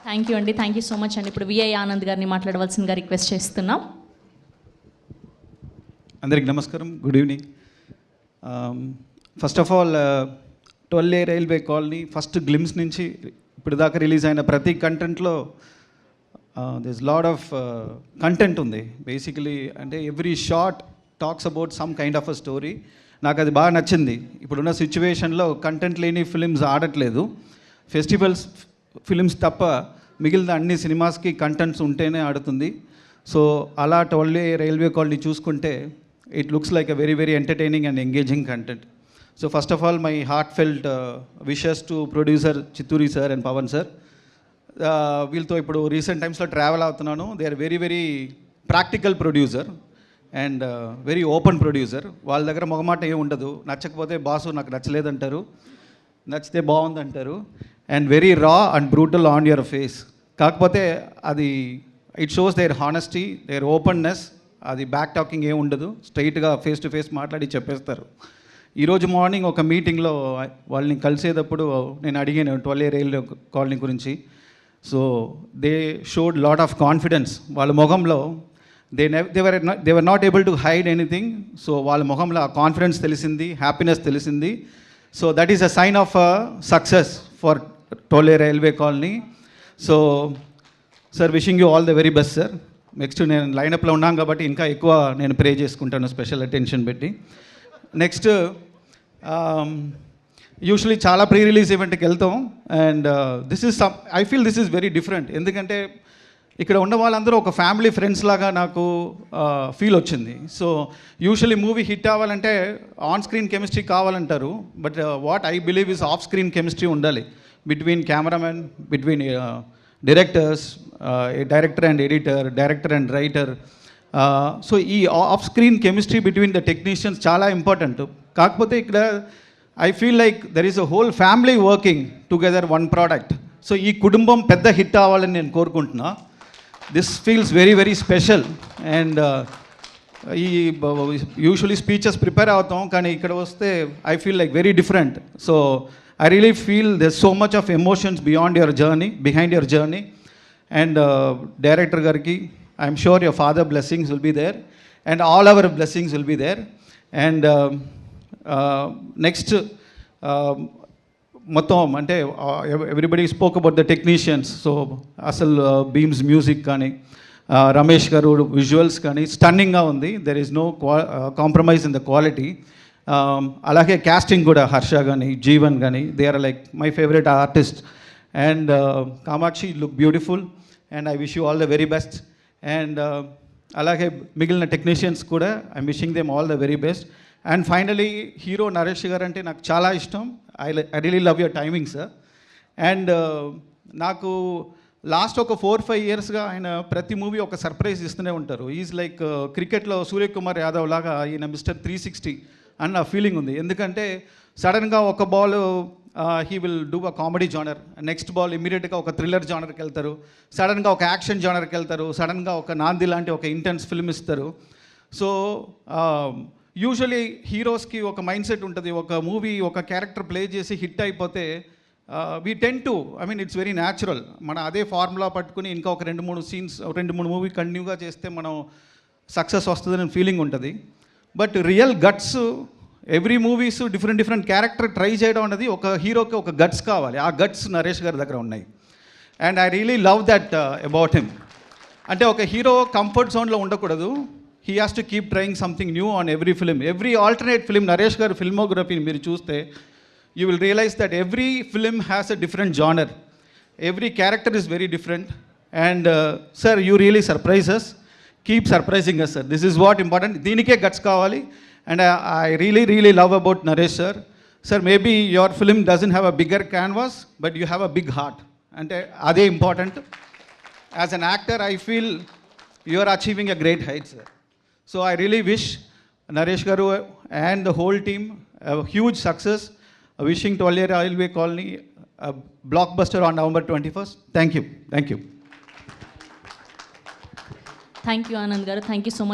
Thank you అండి, thank you so much అండి. ఇప్పుడు విఐ ఆనంద్ గారిని మాట్లాడవలసిందిగా రిక్వెస్ట్ చేస్తున్నాం. అందరికి నమస్కారం, good evening. First of all 12A railway colony first glimpse నుంచి ఇప్పుడు దాకా రిలీజ్ అయిన ప్రతి కంటెంట్లో దిస్ లాడ్ ఆఫ్ కంటెంట్ ఉంది. బేసికలీ అంటే every shot talks about some kind of a story. నాకు అది బాగా నచ్చింది. ఇప్పుడున్న సిచ్యువేషన్లో కంటెంట్ లేని ఫిలిమ్స్ ఆడట్లేదు. ఫెస్టివల్స్ ఫిలిమ్స్ తప్ప మిగిలిన అన్ని సినిమాస్కి కంటెంట్స్ ఉంటేనే ఆడుతుంది. సో అలా 12A రైల్వే కాలనీ చూసుకుంటే it looks like a very very entertaining and engaging content. So first of all my heartfelt wishes to producer Chitturi sir and Pavan sir. వీళ్ళతో ఇప్పుడు recent టైమ్స్లో ట్రావెల్ అవుతున్నాను. They are very very practical producer and very open producer. వాళ్ళ దగ్గర మొగమాట ఏమి ఉండదు. నచ్చకపోతే boss నాకు నచ్చలేదంటారు, నచ్చితే బాగుందంటారు. And very raw and brutal on your face. కాకపోతే అది it shows their honesty, their openness. అది బ్యాక్ టాకింగ్ ఏమి ఉండదు, స్ట్రైట్గా ఫేస్ టు ఫేస్ మాట్లాడి చెప్పేస్తారు. ఈరోజు మార్నింగ్ ఒక మీటింగ్లో వాళ్ళని కలిసేటప్పుడు నేను అడిగాను 12A రైల్వే కాలనీ గురించి. So they showed lot of confidence. వాళ్ళ మొహంలో they were not able to hide anything. So వాళ్ళ మొహంలో ఆ కాన్ఫిడెన్స్ తెలిసింది, హ్యాపీనెస్ తెలిసింది. So that is a sign of success for 12A railway Colony. So sir, wishing you all the very best sir. Next నేను లైనప్లో ఉన్నాను కాబట్టి ఇంకా ఎక్కువ నేను ప్రే చేసుకుంటాను, స్పెషల్ అటెన్షన్ పెట్టి. నెక్స్ట్ యూజువలీ చాలా ప్రీ రిలీజ్ ఈవెంట్కి వెళ్తాం. And I feel this is very different. ఎందుకంటే ఇక్కడ ఉన్న వాళ్ళందరూ ఒక ఫ్యామిలీ ఫ్రెండ్స్ లాగా నాకు ఫీల్ వచ్చింది. సో యూజువలీ మూవీ హిట్ అవ్వాలంటే ఆన్ స్క్రీన్ కెమిస్ట్రీ కావాలంటారు. But what I believe is off screen chemistry ఉండాలి between cameramen, between directors, director and editor, director and writer. So ఈ off screen chemistry between the technicians చాలా important. కాకపోతే ఇక్కడ I feel like there is a whole family working together one product. So ఈ కుటుంబం పెద్ద hit అవ్వాలని నేను కోరుకుంటున్నా. This feels very very special. And ఈ యూజువలీ స్పీచెస్ ప్రిపేర్ అవుతాం, కానీ ఇక్కడ వస్తే I feel like very different. So I really feel there's so much of emotions beyond your journey, behind your journey. And director gariki, I'm sure your father blessings will be there and all our blessings will be there. And next మొత్తం అంటే everybody spoke about the technicians. So అసలు Bheems music కానీ Ramesh garu visuals కానీ స్టన్నింగ్గా ఉంది. There is no compromise in the quality. అలాగే casting కూడా హర్ష కానీ జీవన్ కానీ they are like my favourite artist. And Kamakshi look beautiful and I wish you all the very best. And అలాగే మిగిలిన టెక్నీషియన్స్ కూడా I'm wishing them all the very best. And finally hero Naresh garu అంటే నాకు చాలా ఇష్టం. I really love your timing sir. And నాకు last ఒక 4-5 ఇయర్స్గా ఆయన ప్రతి మూవీ ఒక సర్ప్రైజ్ ఇస్తూనే ఉంటారు. ఈజ్ లైక్ క్రికెట్లో సూర్యకుమార్ యాదవ్ లాగా ఈయన మిస్టర్ 360 అన్న ఫీలింగ్ ఉంది. ఎందుకంటే సడన్గా ఒక ball he will do a comedy genre, next ball ఇమీడియట్గా ఒక థ్రిల్లర్ జానర్కి వెళ్తారు, సడన్గా ఒక యాక్షన్ జానర్కి వెళ్తారు, సడన్గా ఒక నాంది లాంటి ఒక ఇంటెన్స్ ఫిల్మ్ ఇస్తారు. సో యూజువలీ హీరోస్కి ఒక మైండ్ సెట్ ఉంటుంది. ఒక మూవీ ఒక క్యారెక్టర్ ప్లే చేసి హిట్ అయిపోతే we tend to it's very natural. మన అదే ఫార్ములా పట్టుకుని ఇంకా ఒక 2-3 సీన్స్ 2-3 మూవీ కంటిన్యూగా చేస్తే మనం సక్సెస్ వస్తుందని ఫీలింగ్ ఉంటుంది. But real guts every movies different character try చేయడం అనేది ఒక హీరోకి ఒక గట్స్ కావాలి. ఆ గట్స్ నరేష్ గారి దగ్గర ఉన్నాయి. And I really love that about him. అంటే ఒక హీరో కంఫర్ట్ జోన్లో ఉండకూడదు. He has to keep trying something new on every film. Every alternate film Naresh garu ఫిల్మోగ్రఫీని మీరు చూస్తే you will realize that every film has a different genre. Every character is very different. And sir, you really surprises. Keep surprising us sir. This is what important. దీనికే guts కావాలి. And I really love about Naresh sir. Sir, maybe your film doesn't have a bigger canvas but you have a big heart. అంటే అదే important. As an actor I feel you are achieving a great height sir. So I really wish Naresh garu and the whole team huge success. Wishing 12A railway colony blockbuster on November 21st. Thank you. Thank you Anand garu, thank you so much.